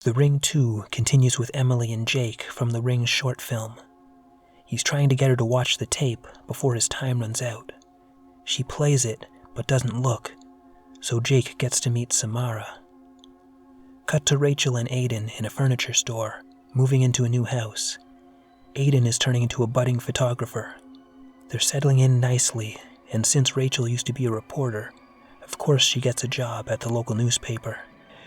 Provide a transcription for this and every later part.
The Ring 2 continues with Emily and Jake from the Ring short film. He's trying to get her to watch the tape before his time runs out. She plays it, but doesn't look, so Jake gets to meet Samara. Cut to Rachel and Aiden in a furniture store, moving into a new house. Aiden is turning into a budding photographer. They're settling in nicely, and since Rachel used to be a reporter, of course she gets a job at the local newspaper,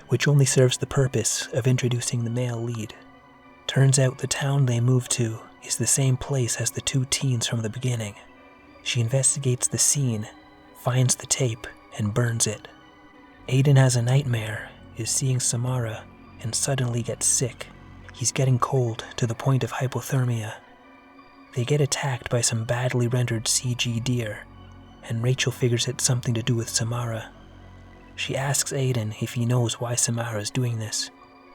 which only serves the purpose of introducing the male lead. Turns out the town they move to is the same place as the two teens from the beginning. She investigates the scene, finds the tape, and burns it. Aiden has a nightmare, is seeing Samara, and suddenly gets sick. He's getting cold to the point of hypothermia. They get attacked by some badly rendered CG deer, and Rachel figures it's something to do with Samara. She asks Aiden if he knows why Samara is doing this,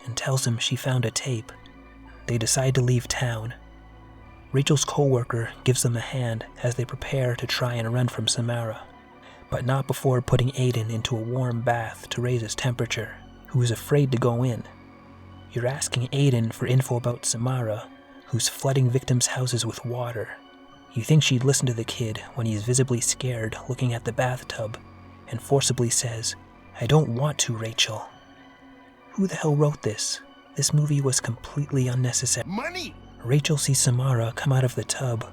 and tells him she found a tape. They decide to leave town. Rachel's co-worker gives them a hand as they prepare to try and run from Samara, but not before putting Aiden into a warm bath to raise his temperature, who is afraid to go in. You're asking Aiden for info about Samara, who's flooding victims' houses with water. You think she'd listen to the kid when he's visibly scared looking at the bathtub, and forcibly says, "I don't want to, Rachel." Who the hell wrote this? This movie was completely unnecessary. Money! Rachel sees Samara come out of the tub.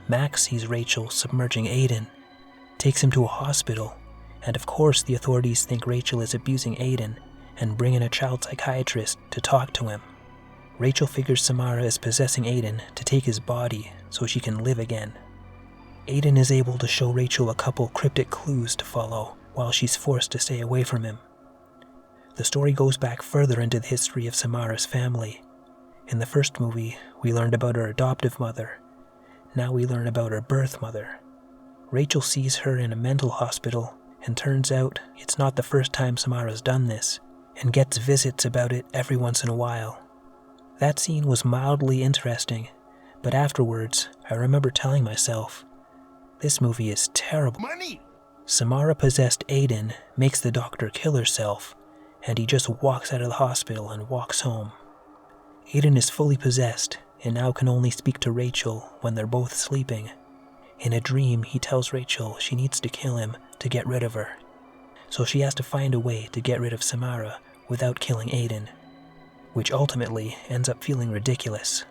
Max sees Rachel submerging Aiden, takes him to a hospital, and of course the authorities think Rachel is abusing Aiden and bring in a child psychiatrist to talk to him. Rachel figures Samara is possessing Aiden to take his body so she can live again. Aiden is able to show Rachel a couple cryptic clues to follow while she's forced to stay away from him. The story goes back further into the history of Samara's family. In the first movie, we learned about her adoptive mother. Now we learn about her birth mother. Rachel sees her in a mental hospital, and turns out it's not the first time Samara's done this, and gets visits about it every once in a while. That scene was mildly interesting, but afterwards, I remember telling myself, this movie is terrible. Money! Samara possessed Aiden, makes the doctor kill herself, and he just walks out of the hospital and walks home. Aiden is fully possessed, and now can only speak to Rachel when they're both sleeping. In a dream, he tells Rachel she needs to kill him to get rid of her. So she has to find a way to get rid of Samara without killing Aiden, which ultimately ends up feeling ridiculous.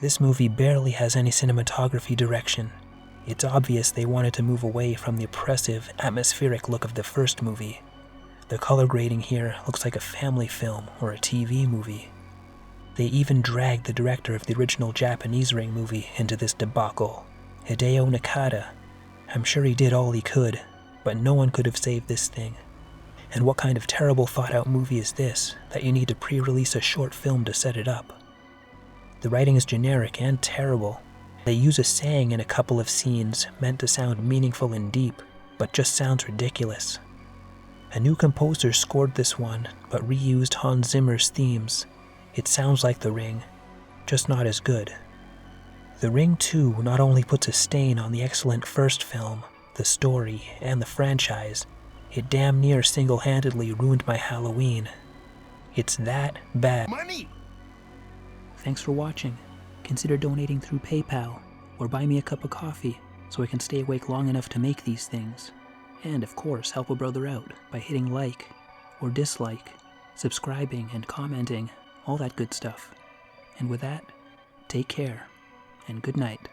This movie barely has any cinematography direction. It's obvious they wanted to move away from the oppressive, atmospheric look of the first movie. The color grading here looks like a family film or a TV movie. They even dragged the director of the original Japanese Ring movie into this debacle, Hideo Nakata. I'm sure he did all he could, but no one could have saved this thing. And what kind of terrible thought-out movie is this, that you need to pre-release a short film to set it up? The writing is generic and terrible. They use a saying in a couple of scenes meant to sound meaningful and deep, but just sounds ridiculous. A new composer scored this one, but reused Hans Zimmer's themes. It sounds like The Ring, just not as good. The Ring 2 not only puts a stain on the excellent first film, the story, and the franchise, it damn near single-handedly ruined my Halloween. It's that bad. Money! Thanks for watching. Consider donating through PayPal, or buy me a cup of coffee so I can stay awake long enough to make these things. And of course, help a brother out by hitting like or dislike, subscribing and commenting, all that good stuff. And with that, take care, and good night.